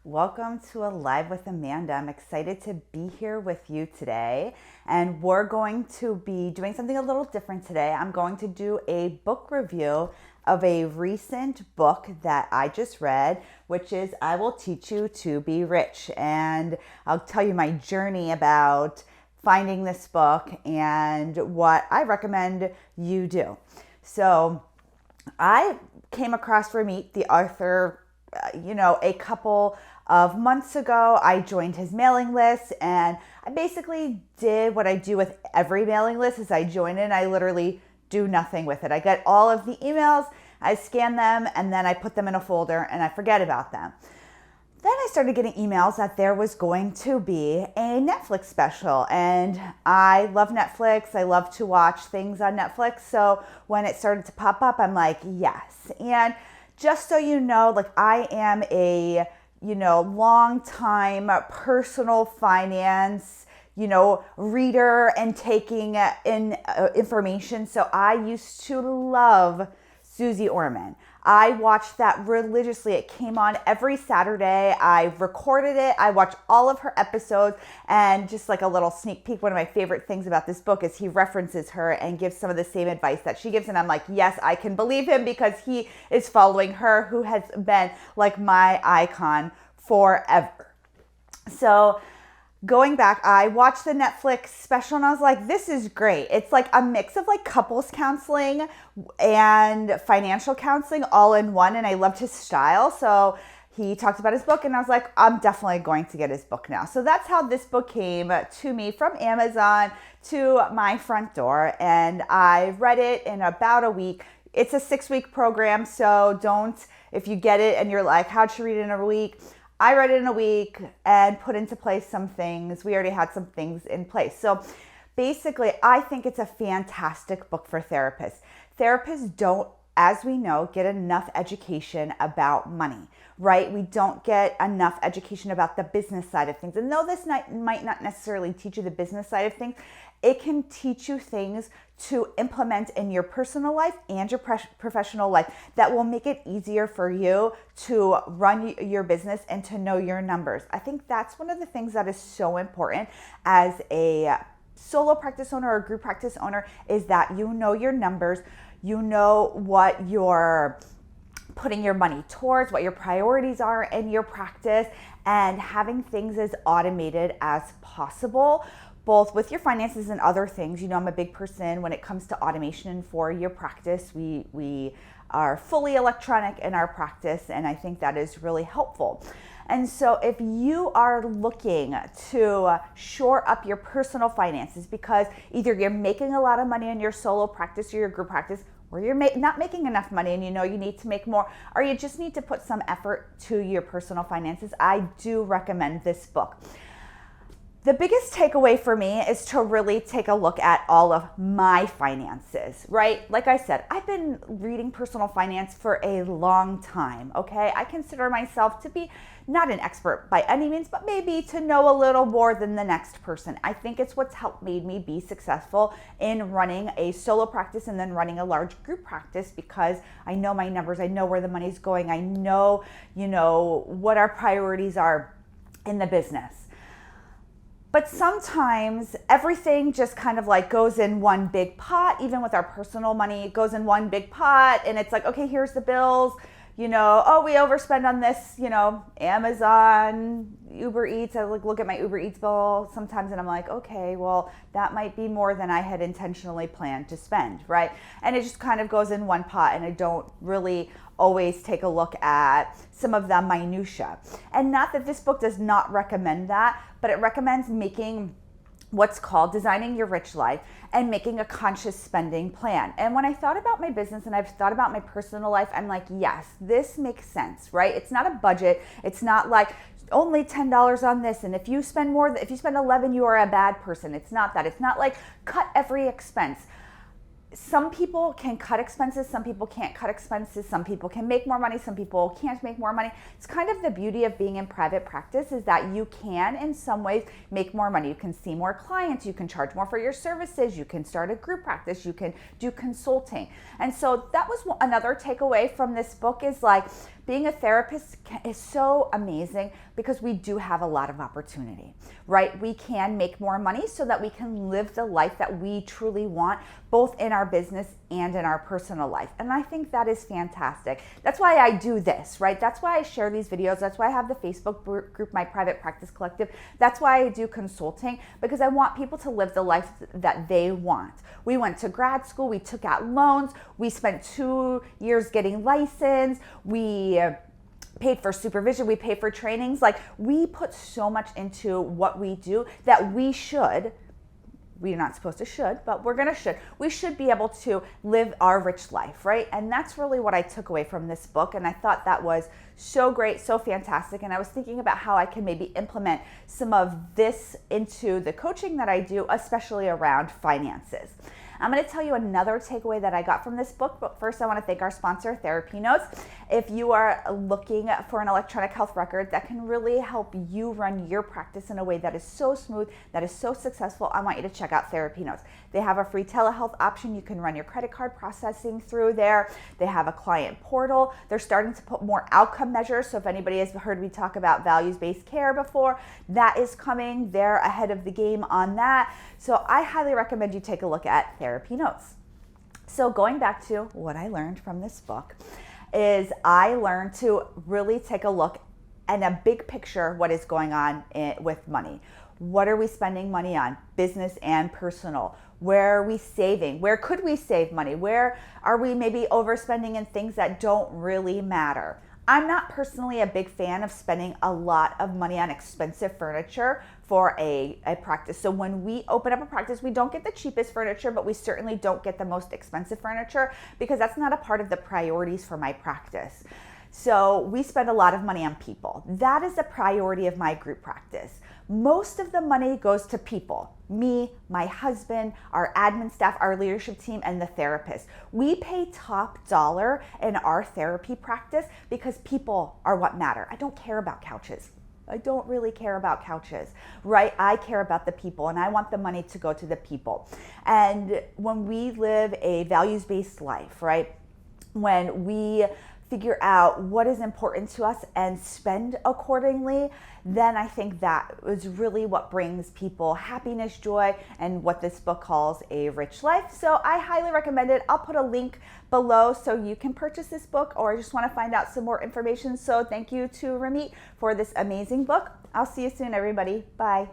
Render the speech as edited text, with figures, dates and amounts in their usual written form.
Welcome to Alive with Amanda. I'm excited to be here with you today, and we're going to be doing something a little different today. I'm going to do a book review of a recent book that I just read, which is I Will Teach You to Be Rich. And I'll tell you my journey about finding this book and what I recommend you do. So I came across Ramit, the author, a couple of months ago. I joined his mailing list, and I basically did what I do with every mailing list is I join it and I literally do nothing with it. I get all of the emails, I scan them, and then I put them in a folder and I forget about them. Then I started getting emails that there was going to be a Netflix special, and I love Netflix. I love to watch things on Netflix. So when it started to pop up, I'm like, yes. And just so you know, I am a, long time personal finance, reader and taking in information. So I used to love Susie Orman. I watched that religiously. It came on every Saturday. I recorded it. I watched all of her episodes, and just like a little sneak peek, one of my favorite things about this book is he references her and gives some of the same advice that she gives. And I'm like, yes, I can believe him because he is following her, who has been like my icon forever. So going back, I watched the Netflix special and I was like, this is great. It's like a mix of like couples counseling and financial counseling all in one. And I loved his style. So he talked about his book and I was like, I'm definitely going to get his book now. So that's how this book came to me from Amazon to my front door. And I read it in about a week. It's a 6-week program. So if you get it and you're like, how'd you read it in a week? I read it in a week and put into place some things. We already had some things in place. So basically, I think it's a fantastic book for therapists. Therapists don't, as we know, get enough education about money, right? We don't get enough education about the business side of things. And though this might not necessarily teach you the business side of things, it can teach you things to implement in your personal life and your professional life that will make it easier for you to run your business and to know your numbers. I think that's one of the things that is so important as a solo practice owner or group practice owner is that you know your numbers, you know what you're putting your money towards, what your priorities are in your practice, and having things as automated as possible, both with your finances and other things. I'm a big person when it comes to automation for your practice. We are fully electronic in our practice, and I think that is really helpful. And so if you are looking to shore up your personal finances because either you're making a lot of money in your solo practice or your group practice, or you're not making enough money and you need to make more, or you just need to put some effort to your personal finances, I do recommend this book. The biggest takeaway for me is to really take a look at all of my finances, right? Like I said, I've been reading personal finance for a long time, okay? I consider myself to be not an expert by any means, but maybe to know a little more than the next person. I think it's what's made me be successful in running a solo practice and then running a large group practice because I know my numbers, I know where the money's going, I know, what our priorities are in the business. But sometimes everything just kind of like goes in one big pot. Even with our personal money, it goes in one big pot and it's like, okay, here's the bills, we overspend on this, Amazon, Uber Eats. I look at my Uber Eats bill sometimes and I'm like, okay, well, that might be more than I had intentionally planned to spend, right? And it just kind of goes in one pot and I don't really always take a look at some of the minutia. And not that this book does not recommend that, but it recommends making what's called designing your rich life and making a conscious spending plan. And when I thought about my business and I've thought about my personal life, I'm like, yes, this makes sense, right? It's not a budget. It's not like only $10 on this. And if you spend $11, you are a bad person. It's not that. It's not like cut every expense. some people can cut expenses, some people can't cut expenses, some people can make more money, some people can't make more money. It's kind of the beauty of being in private practice is that you can, in some ways, make more money. You can see more clients, you can charge more for your services, you can start a group practice, you can do consulting. And so that was another takeaway from this book is like, being a therapist is so amazing because we do have a lot of opportunity, right? We can make more money so that we can live the life that we truly want, both in our business and in our personal life. And I think that is fantastic. That's why I do this, right? That's why I share these videos. That's why I have the Facebook group, my Private Practice Collective. That's why I do consulting, because I want people to live the life that they want. We went to grad school, we took out loans, we spent 2 years getting licensed, we paid for supervision, we paid for trainings. Like, we put so much into what we do that we're not supposed to should, but we're gonna should. We should be able to live our rich life, right? And that's really what I took away from this book. And I thought that was so great, so fantastic. And I was thinking about how I can maybe implement some of this into the coaching that I do, especially around finances. I'm going to tell you another takeaway that I got from this book, but first I want to thank our sponsor, TherapyNotes. If you are looking for an electronic health record that can really help you run your practice in a way that is so smooth, that is so successful, I want you to check out TherapyNotes. They have a free telehealth option. You can run your credit card processing through there. They have a client portal. They're starting to put more outcome measures. So if anybody has heard me talk about values-based care before, that is coming. They're ahead of the game on that. So I highly recommend you take a look at TherapyNotes. So going back to what I learned from this book is I learned to really take a look and a big picture what is going on with money. What are we spending money on? Business and personal. Where are we saving? Where could we save money? Where are we maybe overspending in things that don't really matter? I'm not personally a big fan of spending a lot of money on expensive furniture for a practice. So when we open up a practice, we don't get the cheapest furniture, but we certainly don't get the most expensive furniture because that's not a part of the priorities for my practice. So we spend a lot of money on people. That is a priority of my group practice. Most of the money goes to people. Me, my husband, our admin staff, our leadership team, and the therapist. We pay top dollar in our therapy practice because people are what matter. I don't care about couches. I don't really care about couches, right? I care about the people and I want the money to go to the people. And when we live a values-based life, right? When we figure out what is important to us and spend accordingly, then I think that is really what brings people happiness, joy, and what this book calls a rich life. So I highly recommend it. I'll put a link below so you can purchase this book or just want to find out some more information. So thank you to Ramit for this amazing book. I'll see you soon, everybody. Bye.